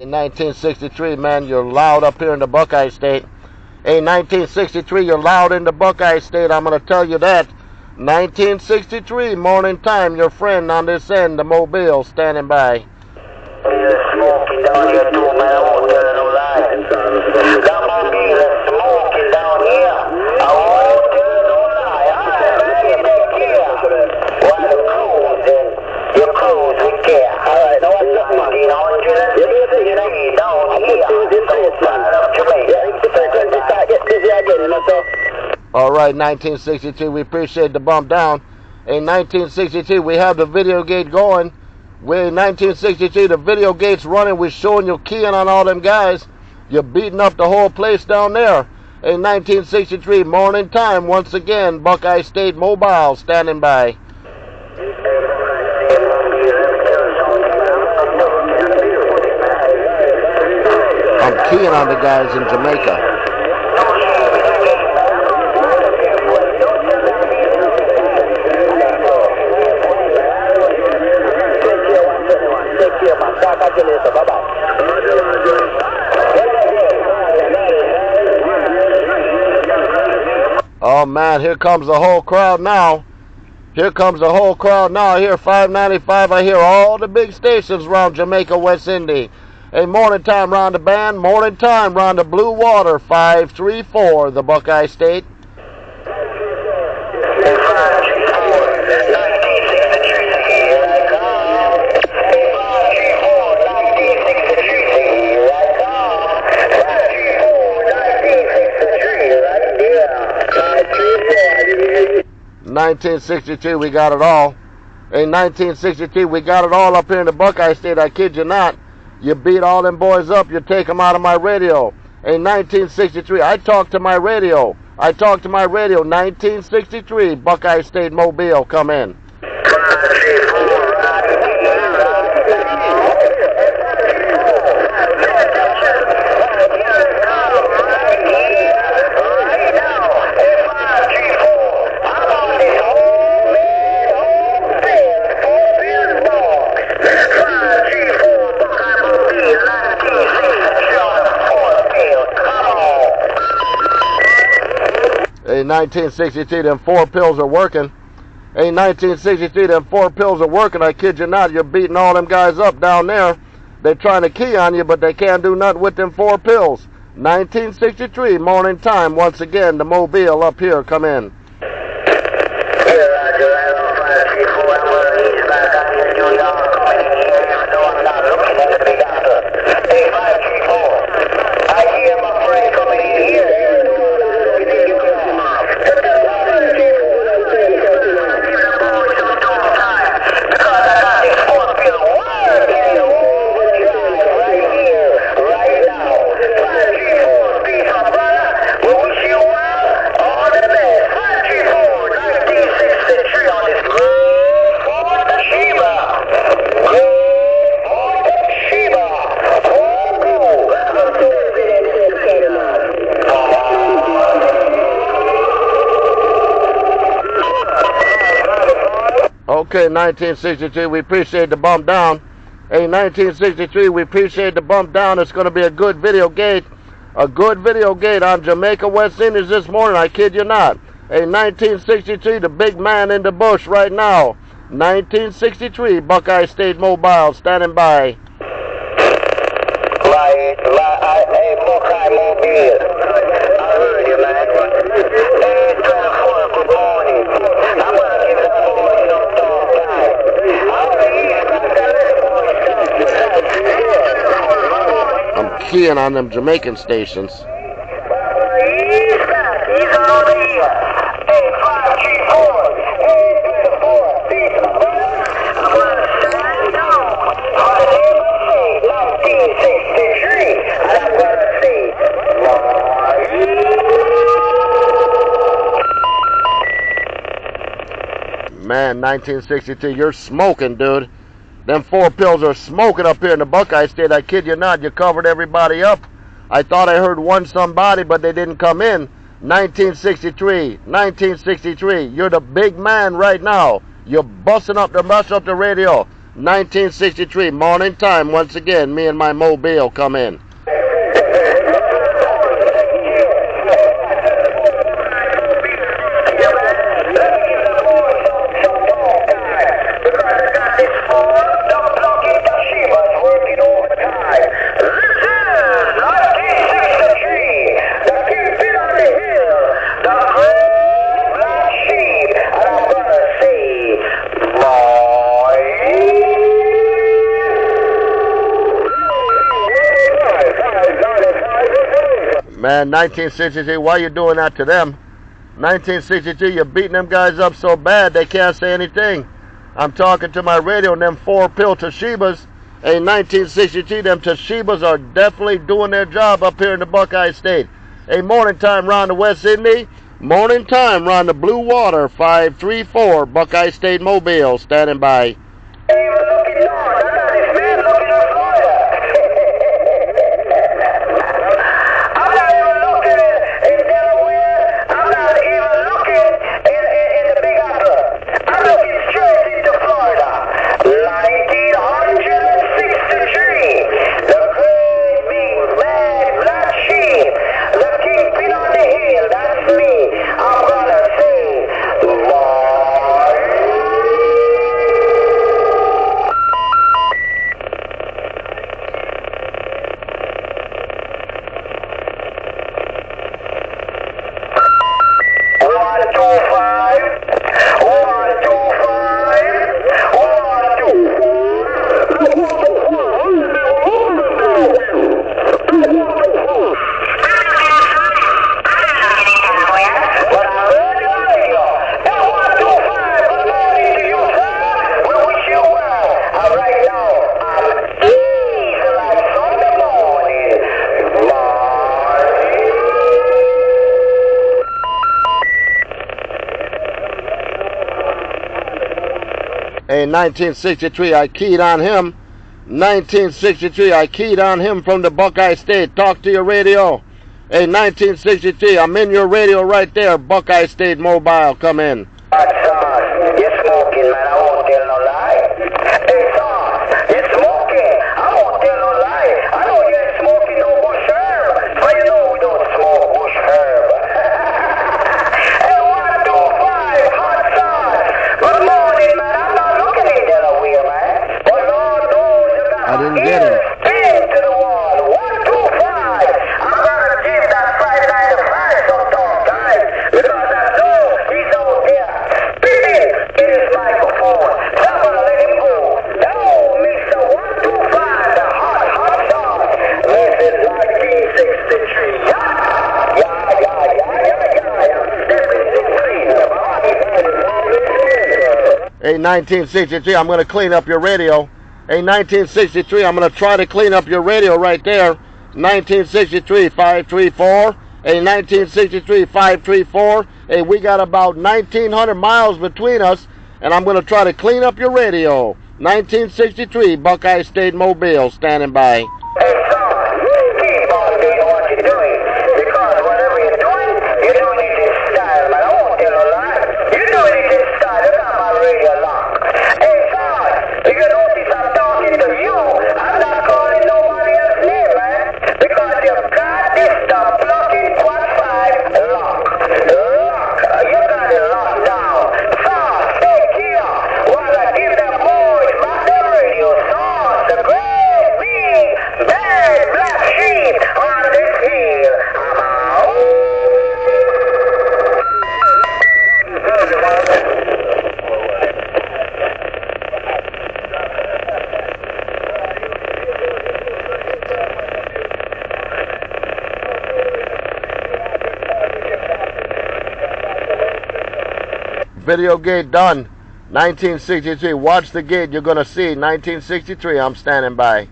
In 1963, man, you're loud up here in the Buckeye State. In 1963, you're loud in the Buckeye State. I'm going to tell you that. 1963, morning time, your friend on this end, the Mobile, standing by. It's smoky down here too, man. I won't tell you no lie. That Mobile is smoky down here. I won't tell you no lie. Alright, man, you take care. While the cruising, you cruise with care. Alright, now what's up, man? 1963 down here. Southside of Jamaica. All right, 1962, we appreciate the bump down. In 1962, we have the video gate going. In 1962, the video gate's running. We're showing you keying on all them guys. You're beating up the whole place down there. In 1963, morning time, once again, Buckeye State Mobile standing by. I'm keying on the guys in Jamaica. Oh man, here comes the whole crowd now. Here comes the whole crowd now. I hear 595. I hear all the big stations around Jamaica, West Indies. Hey, morning time round the band. Morning time round the Blue Water. 534, the Buckeye State. In 1962, we got it all. In 1962, we got it all up here in the Buckeye State. I kid you not. You beat all them boys up. You take them out of my radio. In 1963, I talked to my radio. 1963, Buckeye State Mobile, come in. In 1963, them 4 pills are working. In 1963, them 4 pills are working. I kid you not. You're beating all them guys up down there. They're trying to key on you, but they can't do nothing with them 4 pills. 1963, morning time. Once again, the Mobile up here. Come in. Okay, 1963, we appreciate the bump down. In 1963, we appreciate the bump down. It's going to be a good video gate. A good video gate on Jamaica, West Indies this morning. I kid you not. In 1963, the big man in the bush right now. 1963, Buckeye State Mobile, standing by. Hey, Buckeye Mobile. I heard you, man. Hey, 24, good morning. I'm going to give the boys some talk time. I'm keying on them Jamaican stations. He's back. He's over here. 8534. 824. Peace of brother. I'm going to stand down. On the name of 1963. And I'm going to say, Man, 1962, you're smoking, dude. Them 4 pills are smoking up here in the Buckeye State. I kid you not. You covered everybody up. I thought I heard one somebody, but they didn't come in. 1963. You're the big man right now. You're busting up the radio. 1963, morning time. Once again, me and my mobile come in. Man, 1963, why you doing that to them? 1963, you're beating them guys up so bad they can't say anything. I'm talking to my radio and them 4-pill Toshibas. In 1963, them Toshibas are definitely doing their job up here in the Buckeye State. A morning time round the West Sydney. Morning time round the Blue Water, 534, Buckeye State Mobile, standing by. In 1963, I keyed on him. 1963, I keyed on him from the Buckeye State. Talk to your radio. In 1963, I'm in your radio right there. Buckeye State Mobile, come in. Son, you're smoking, man. I won't tell no lie. Hey, son, you're smoking. I won't tell no lie. I know you ain't smoking no bush herb. But you know we don't smoke bush herb. Hey, 125, hot sauce. Good morning, man. I'm not looking in Delaware, man. But Lord knows you got I didn't get him. Spin to the wall. 125. I'm gonna give that Friday night a price some time. Because I know he's out there spinning in his microphone. So I'm gonna let him go. Now, Mr. 125, the hot sauce. This is 1963. Yeah. In 1963, I'm going to clean up your radio. In 1963, I'm going to try to clean up your radio right there. 1963, 534. In 1963, 534. Hey, we got about 1,900 miles between us, and I'm going to try to clean up your radio. 1963, Buckeye State Mobile, standing by. Hey, son, keep on doing what you're doing. Because whatever you're doing it in style, man. I won't tell no lie. You're doing it in style. You got my radio lock. Hey, son, you notice I'm talking to you. I'm not calling nobody else's name, man. Because you've got this stuff plugging quad 5 lock. You got it locked down. Son, stay here while I give them boys back their radio. Son, the great big bad black sheep on this hill. I'm out. Video gate done. 1963. Watch the gate. You're going to see 1963. I'm standing by.